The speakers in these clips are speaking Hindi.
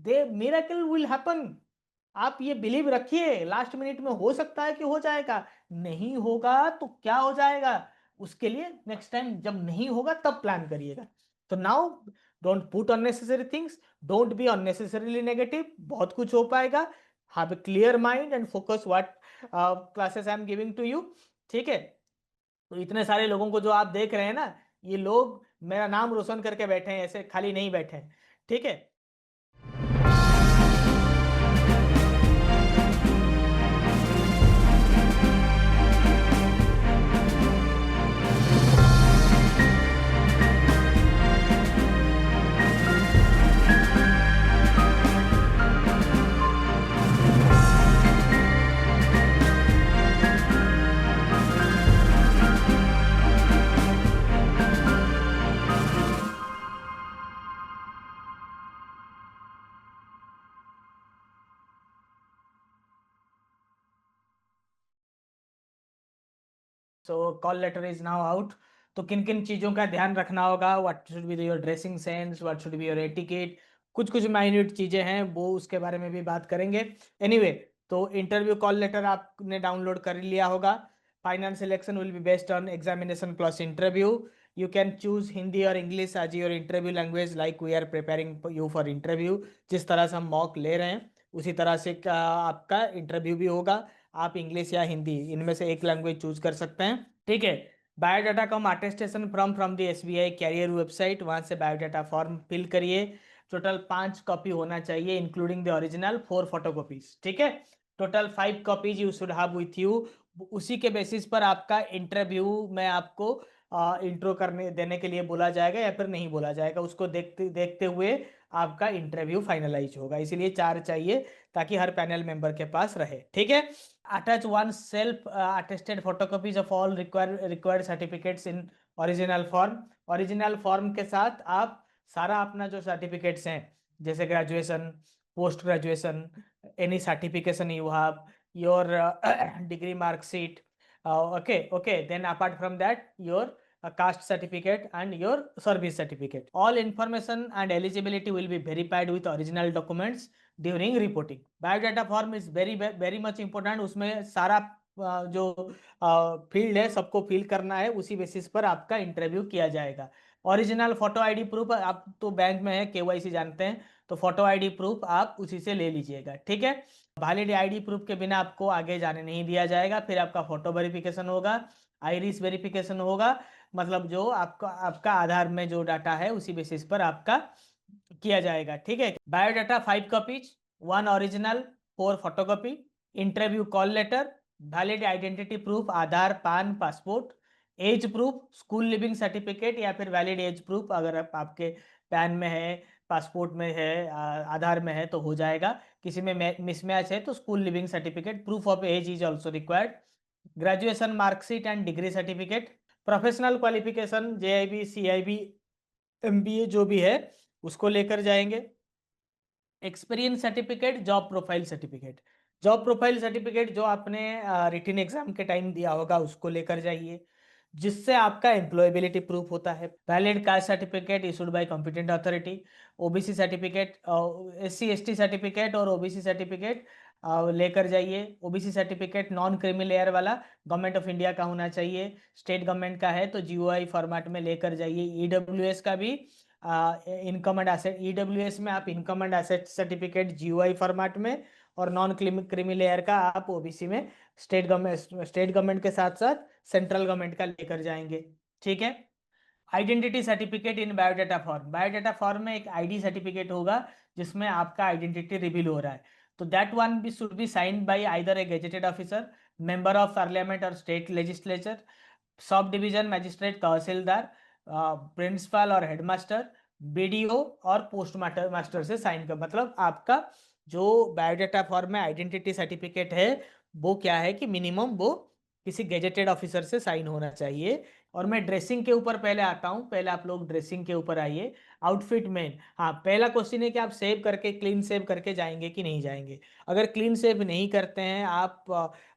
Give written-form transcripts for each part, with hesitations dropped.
They miracle will happen. आप ये बिलीव रखिए, लास्ट मिनट में हो सकता है कि हो जाएगा, नहीं होगा तो क्या हो जाएगा, उसके लिए नेक्स्ट टाइम जब नहीं होगा तब प्लान करिएगा। तो now don't put unnecessary things, don't be unnecessarily negative, बहुत कुछ हो पाएगा। Have a clear mind and focus what classes I am giving to you. ठीक है, तो इतने सारे लोगों को जो आप देख रहे हैं ना, ये लोग मेरा नाम रोशन करके बैठे हैं, ऐसे खाली नहीं बैठे हैं। ठीक है। So call letter is now out. तो किन किन चीज़ों का ध्यान रखना होगा, what should be your dressing sense, what should be your etiquette, कुछ कुछ माइन्यूट चीज़ें हैं, वो उसके बारे में भी बात करेंगे। एनीवे, तो इंटरव्यू कॉल लेटर आपने डाउनलोड कर लिया होगा। Final selection will be based on examination plus interview. You can choose Hindi और English as your interview language, like we are preparing you for interview. जिस तरह से हम मॉक ले रहे हैं उसी तरह से आपका इंटरव्यू भी होगा। आप इंग्लिश या हिंदी इनमें से एक लैंग्वेज चूज कर सकते हैं। ठीक है। Biodata cum attestation from the SBI career website, वहां से बायोडाटा फॉर्म फिल करिए। टोटल 5 कॉपी होना चाहिए इंक्लूडिंग द ओरिजिनल, 4 फोटोकॉपीज। ठीक है, total 5 copies you should have with you. उसी के बेसिस पर आपका इंटरव्यू में आपको इंट्रो करने देने के लिए बोला जाएगा या फिर नहीं बोला जाएगा, उसको देखते देखते हुए आपका इंटरव्यू फाइनलाइज होगा। इसीलिए 4 चाहिए ताकि हर पैनल मेंबर के पास रहे। ठीक है। attach one self attested photocopies of all required certificates in original form। Original form के साथ आप सारा अपना जो सर्टिफिकेट्स हैं, जैसे graduation, post graduation, any certification you have, your degree marksheet, okay okay, then apart from that your caste certificate and your service certificate, all information and eligibility will be verified with original documents during reporting. Biodata form is very very much important. उसमें सारा जो फील्ड है सबको फिल करना है, उसी बेसिस पर आपका इंटरव्यू किया जाएगा। ओरिजिनल फोटो आईडी प्रूफ, आप तो बैंक में है, केवाईसी जानते हैं, तो फोटो आईडी प्रूफ आप उसी से ले लीजिएगा। ठीक है। वैलिड आईडी प्रूफ के बिना आपको आगे जाने नहीं दिया जाएगा। फिर आपका फोटो वेरिफिकेशन होगा, आइरिस वेरिफिकेशन होगा, मतलब जो आपका आपका आधार में जो डाटा है उसी बेसिस पर आपका किया जाएगा। ठीक है। Biodata 5 copies, 1 original, 4 photocopy, interview call letter, valid identity proof, Aadhaar, PAN, passport, age proof, school leaving certificate या फिर वैलिड एज प्रूफ, अगर आपके पैन में है, पासपोर्ट में है, आधार में है तो हो जाएगा। किसी में मिसमैच है तो school leaving certificate, proof of age is also required, graduation marksheet and degree certificate, professional qualification JAIIB, CAIIB, MBA जो भी है उसको लेकर जाएंगे। Experience certificate, job profile certificate, job profile certificate जो आपने रिटन एग्जाम के टाइम दिया होगा उसको लेकर जाइए, जिससे आपका एम्प्लॉयबिलिटी प्रूफ होता है। Valid caste certificate issued by competent authority, OBC certificate, SC ST certificate और ओबीसी सर्टिफिकेट लेकर जाइए। OBC certificate non creamy layer वाला गवर्नमेंट ऑफ इंडिया का होना चाहिए, स्टेट गवर्नमेंट का है तो जीओआई फॉर्मेट में लेकर जाइए। ईडब्ल्यूएस का भी इनकम एंड एसेट, ईडब्ल्यूएस में आप income and asset certificate GOI format में, और नॉन क्रीमी लेयर का आप ओबीसी में स्टेट गवर्नमेंट के साथ साथ सेंट्रल गवर्नमेंट का लेकर जाएंगे। ठीक है। Identity certificate in biodata form, biodata form में एक आईडी सर्टिफिकेट होगा जिसमें आपका आइडेंटिटी रिवील हो रहा है, तो that one be should be signed by either a gazetted officer, member of parliament और state legislature, sub division magistrate, tehsildar, principal और हेडमास्टर, बीडीओ और पोस्ट मास्टर से साइन कर, मतलब आपका जो बायोडाटा फॉर्म में आइडेंटिटी सर्टिफिकेट है वो क्या है कि मिनिमम वो किसी गेजेटेड ऑफिसर से साइन होना चाहिए। और मैं ड्रेसिंग के ऊपर पहले आता हूँ, पहले आप लोग ड्रेसिंग के ऊपर आइए। आउटफिट में, हाँ, पहला क्वेश्चन है कि आप सेव करके, क्लीन सेव करके जाएंगे कि नहीं जाएंगे। अगर क्लीन सेव नहीं करते हैं, आप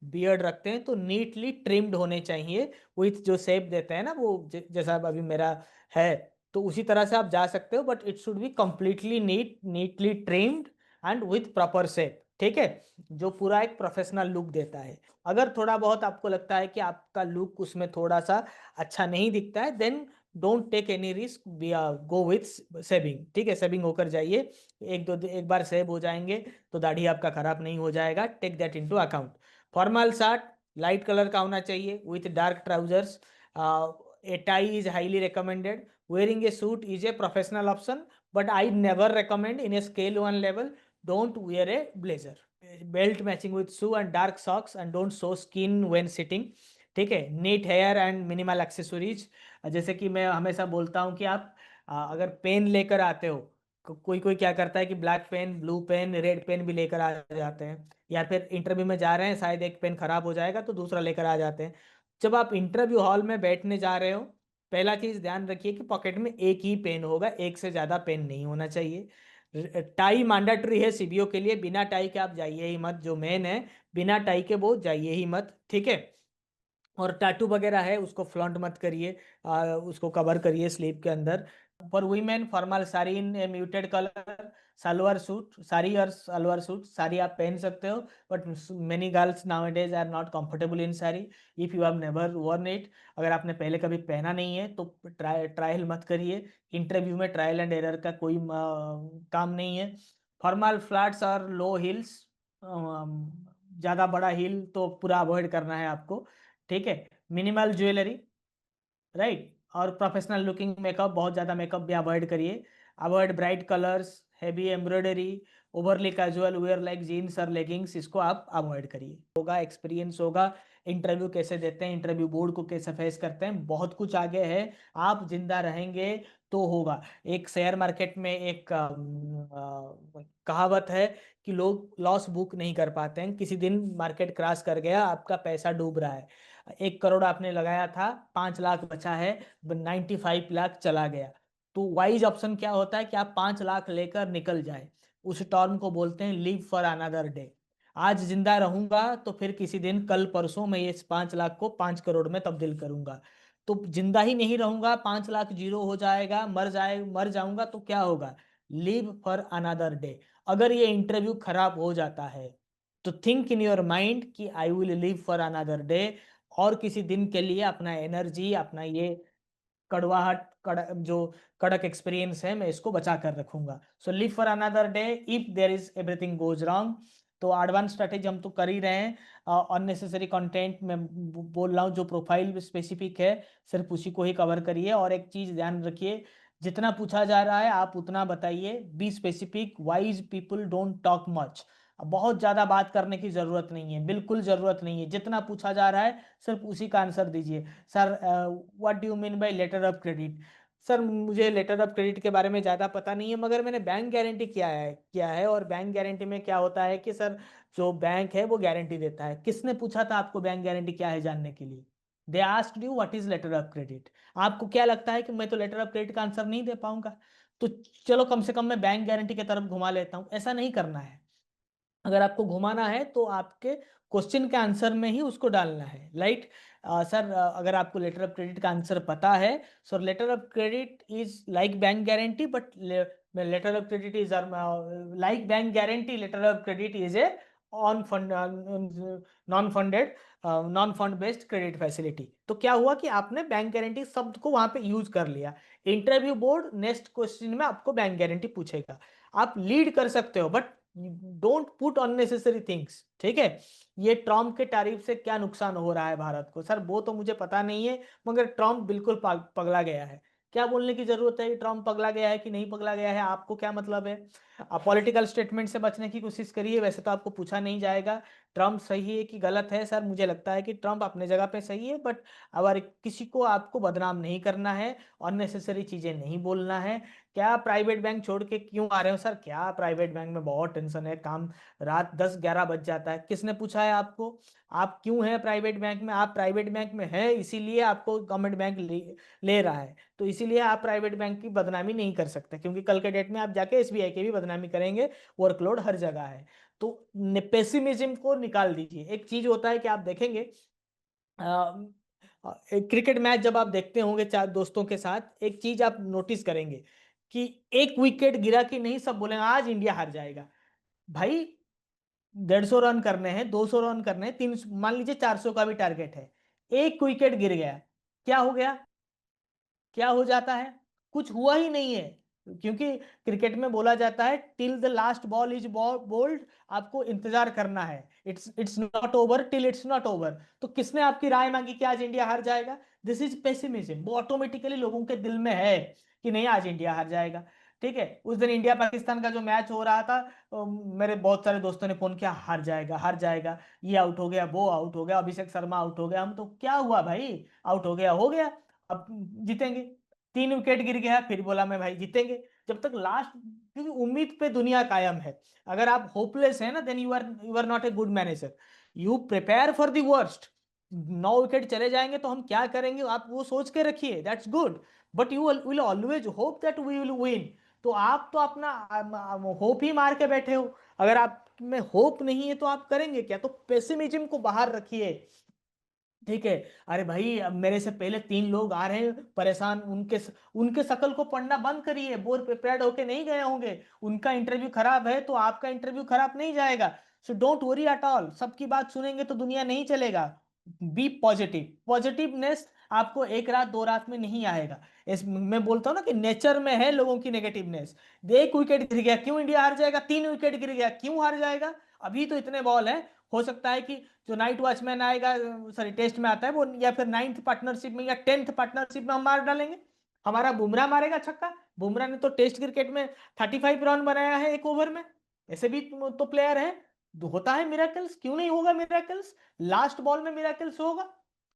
बियर्ड रखते हैं, तो नीटली ट्रिम्ड होने चाहिए विथ जो शेप देते हैं ना, वो जैसा अभी मेरा है तो उसी तरह से आप जा सकते हो, but it should be completely neatly trimmed and with proper shape, ठीक है, जो पूरा एक प्रोफेशनल लुक देता है। अगर थोड़ा बहुत आपको लगता है कि आपका लुक उसमें थोड़ा सा अच्छा नहीं दिखता है, then don't take any risk, go with saving, ठीक है, सेविंग होकर जाइए। एक बार सेव हो जाएंगे तो दाढ़ी आपका खराब नहीं हो जाएगा, take that into account. Formal shirt light colour का होना चाहिए with dark trousers. A tie is highly recommended. Wearing a suit is a professional option, but I never recommend in a scale 1 level, don't wear a blazer. Belt matching with shoe and dark socks and don't show skin when sitting, ठीक है। Neat hair and minimal accessories, जैसे कि मैं हमेशा बोलता हूँ कि आप अगर पेन लेकर आते हो, कोई कोई क्या करता है कि black pen, blue pen, red pen भी लेकर आ जाते हैं, या फिर इंटरव्यू में जा रहे हैं, शायद एक पेन खराब हो जाएगा तो दूसरा लेकर आ जाते हैं। जब आप इंटरव्यू हॉल में बैठने जा रहे हो, पहला चीज ध्यान रखिए कि पॉकेट में एक ही पेन होगा, एक से ज्यादा पेन नहीं होना चाहिए। टाई मैंडेटरी है सीबीओ के लिए, बिना टाई के आप जाइए ही मत, जो मेन है बिना टाई के वो जाइए ही मत, ठीक है। और टैटू वगैरह है उसको फ्लॉन्ट मत करिए, उसको कवर करिए स्लीव के अंदर। For women formal sari in a muted colour, salwar suit, sari और सलवार सूट, साड़ी आप पहन सकते हो, but many girls nowadays are not comfortable in sari if you have never worn it. अगर आपने पहले कभी पहना नहीं है तो ट्रायल मत करिए, इंटरव्यू में ट्रायल एंड एरर का कोई काम नहीं है। फॉर्मल फ्लैट्स और लो हिल्स, ज़्यादा बड़ा हिल तो पूरा अवॉइड करना है आपको, ठीक है। मिनिमल ज्वेलरी, राइट, और प्रोफेशनल लुकिंग मेकअप, बहुत ज़्यादा मेकअप भी अवॉइड करिए। Avoid bright colours, heavy embroidery, overly casual wear like jeans और लेगिंग्स, इसको आप अवॉइड करिए। होगा एक्सपीरियंस होगा, इंटरव्यू कैसे देते हैं, इंटरव्यू बोर्ड को कैसे फेस करते हैं, बहुत कुछ आगे है। आप जिंदा रहेंगे तो होगा। एक शेयर मार्केट में एक कहावत है कि लोग लॉस बुक नहीं कर पाते हैं, किसी दिन मार्केट क्रैश कर गया, आपका पैसा डूब रहा है, 1 करोड़ आपने लगाया था, 5 लाख बचा है, 95 लाख चला गया। तो वाइज ऑप्शन क्या होता है कि आप 5 लाख लेकर निकल जाए। उस टर्म को बोलते हैं लिव फॉर अनदर डे। आज जिंदा रहूंगा तो फिर किसी दिन, कल परसों मैं ये 5 लाख को 5 करोड़ में तब्दील करूंगा। तो जिंदा ही नहीं रहूंगा, 5 लाख जीरो हो जाएगा, मर जाऊंगा तो क्या होगा, लिव फॉर अनदर डे। अगर ये इंटरव्यू खराब हो जाता है तो थिंक इन योर माइंड कि I will live for another day, और किसी दिन के लिए अपना एनर्जी, अपना ये कड़वाहट, जो कड़क एक्सपीरियंस है, मैं इसको बचा कर रखूंगा। So live for another day if there is everything goes wrong. तो एडवांस स्ट्रेटेजी हम तो कर ही रहे हैं, अननेसेसरी कंटेंट में बोल रहा हूँ, जो प्रोफाइल स्पेसिफिक है सिर्फ उसी को ही कवर करिए। और एक चीज ध्यान रखिए, जितना पूछा जा रहा है आप उतना बताइए, be specific, wise people don't talk much. बहुत ज्यादा बात करने की जरूरत नहीं है, बिल्कुल जरूरत नहीं है, जितना पूछा जा रहा है सिर्फ उसी का आंसर दीजिए। Sir what do you mean by letter of credit? Sir मुझे लेटर ऑफ क्रेडिट के बारे में ज़्यादा पता नहीं है, मगर मैंने बैंक गारंटी किया है, और बैंक गारंटी में क्या होता है कि सर जो बैंक है वो गारंटी देता है। किसने पूछा था आपको बैंक गारंटी क्या है जानने के लिए? They asked you what is letter of credit. आपको क्या लगता है कि मैं तो लेटर ऑफ क्रेडिट का आंसर नहीं दे पाऊंगा? तो चलो कम से कम मैं बैंक गारंटी की तरफ घुमा लेता हूँ, ऐसा नहीं करना है। अगर आपको घुमाना है तो आपके क्वेश्चन के आंसर में ही उसको डालना है, राइट। सर अगर आपको लेटर ऑफ क्रेडिट का आंसर पता है, so letter of credit is like bank guarantee, but letter of credit is like bank guarantee, letter of credit is a on fund non funded non fund based credit facility. तो क्या हुआ कि आपने बैंक गारंटी शब्द को वहां पे यूज कर लिया। इंटरव्यू बोर्ड नेक्स्ट क्वेश्चन में आपको बैंक गारंटी पूछेगा, आप लीड कर सकते हो, but don't put unnecessary things, ठीक है। ये ट्रम्प के टैरिफ से क्या नुकसान हो रहा है भारत को, सर वो तो मुझे पता नहीं है, मगर ट्रम्प बिल्कुल पगला गया है। क्या बोलने की जरूरत है कि ट्रम्प पगला गया है कि नहीं पगला गया है, आपको क्या मतलब है? आप पॉलिटिकल स्टेटमेंट से बचने की कोशिश करिए, वैसे तो आपको पूछा नहीं जाएगा ट्रम्प सही है कि गलत है। सर मुझे लगता है कि ट्रम्प अपने जगह पे सही है, बट अगर किसी को आपको बदनाम नहीं करना है, अननेसेसरी चीजें नहीं बोलना है। क्या प्राइवेट बैंक छोड़ के क्यों आ रहे हो सर? क्या प्राइवेट बैंक में बहुत टेंशन है, काम रात 10-11 बज जाता है। किसने पूछा है आपको? आप क्यों हैं प्राइवेट बैंक में? आप प्राइवेट बैंक में हैं इसीलिए आपको गवर्नमेंट बैंक ले रहा है, तो इसीलिए आप प्राइवेट बैंक की बदनामी नहीं कर सकते, क्योंकि कल के डेट में आप जाके एसबीआई की भी बदनामी करेंगे। वर्कलोड हर जगह है। तो पेसिमिज्म को निकाल दीजिए। एक चीज होता है कि आप देखेंगे, क्रिकेट मैच जब आप देखते होंगे चार दोस्तों के साथ, एक चीज आप नोटिस करेंगे कि एक विकेट गिरा कि नहीं सब बोलेंगे आज इंडिया हार जाएगा। भाई 150 रन करने हैं, 200 रन करने हैं, 300, मान लीजिए 400 का भी टारगेट है, एक विकेट गिर गया, क्या हो गया? क्या हो जाता है? कुछ हुआ ही नहीं है। क्योंकि क्रिकेट में बोला जाता है till the last ball is bowled, आपको इंतजार करना है, it's not over till it's not over. तो किसने आपकी राय मांगी कि आज इंडिया हार जाएगा? दिस इज पेसिमिज्म, वो ऑटोमेटिकली लोगों के दिल में है कि नहीं आज इंडिया हार जाएगा। ठीक है, उस दिन इंडिया पाकिस्तान का जो मैच हो रहा था, मेरे बहुत सारे दोस्तों ने फोन किया हार जाएगा हार जाएगा, ये आउट हो गया वो आउट हो गया, अभिषेक शर्मा आउट हो गया, हम तो क्या हुआ भाई, आउट हो गया, अब जीतेंगे। 3 विकेट गिर गया, फिर बोला मैं भाई जीतेंगे। जब तक लास्ट, क्योंकि उम्मीद पे दुनिया कायम है। अगर आप होपलेस है ना, then you are not a good manager. You prepare for the worst. 9 wicket चले जाएंगे तो हम क्या करेंगे, आप वो सोच के रखिए, that's good. But you will always hope that we will win. तो आप तो अपना होप ही मार के बैठे हो। अगर आप में होप नहीं है तो आप करेंगे क्या? तो पेसिमिज्म को बाहर रखिए। ठीक है। अरे भाई अब मेरे से पहले 3 लोग आ रहे हैं परेशान, उनके शकल को पढ़ना बंद करिए, बोर प्रिपेयर्ड होके नहीं गए होंगे। उनका इंटरव्यू खराब है तो आपका इंटरव्यू खराब नहीं जाएगा। So don't worry at all, सबकी बात सुनेंगे तो दुनिया नहीं चलेगा। बी पॉजिटिव, पॉजिटिवनेस आपको एक रात दो रात में नहीं आएगा। मैं बोलता हूँ ना कि नेचर में है लोगों की नेगेटिवनेस। 1 विकेट गिर गया क्यों इंडिया हार जाएगा, 3 विकेट गिर गया क्यों हार जाएगा, अभी तो इतने बॉल हैं। हो सकता है कि जो नाइट वॉचमैन आएगा, सॉरी टेस्ट में आता है वो, या फिर 9th पार्टनरशिप में या 10th पार्टनरशिप में हम मार डालेंगे। हमारा बुमराह मारेगा छक्का। बुमराह ने तो टेस्ट क्रिकेट में 35 रन बनाया है एक ओवर में। ऐसे भी तो प्लेयर है। होता है मिराकल्स, क्यों नहीं होगा मिराकल्स? लास्ट बॉल में मिराकल्स होगा,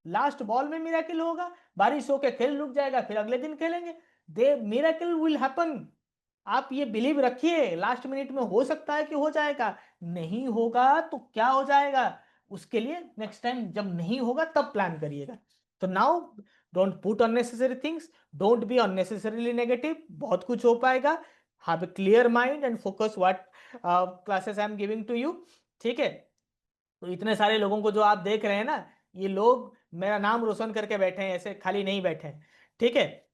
लास्ट बॉल में मिराकल होगा। बारिश होके खेल रुक जाएगा, फिर अगले दिन खेलेंगे। दे मिराकल विल हैपन। आप ये बिलीव रखिए, लास्ट मिनट में हो सकता है कि हो जाएगा, नहीं होगा तो क्या हो जाएगा, उसके लिए नेक्स्ट टाइम जब नहीं होगा तब प्लान करिएगा। तो now don't put unnecessary things, don't be unnecessarily negative, बहुत कुछ हो पाएगा। Have a clear mind and focus what classes I am giving to you. ठीक है। तो इतने सारे लोगों को जो आप देख रहे हैं ना, ये लोग मेरा नाम रोशन करके बैठे हैं, ऐसे खाली नहीं बैठे हैं। ठीक है।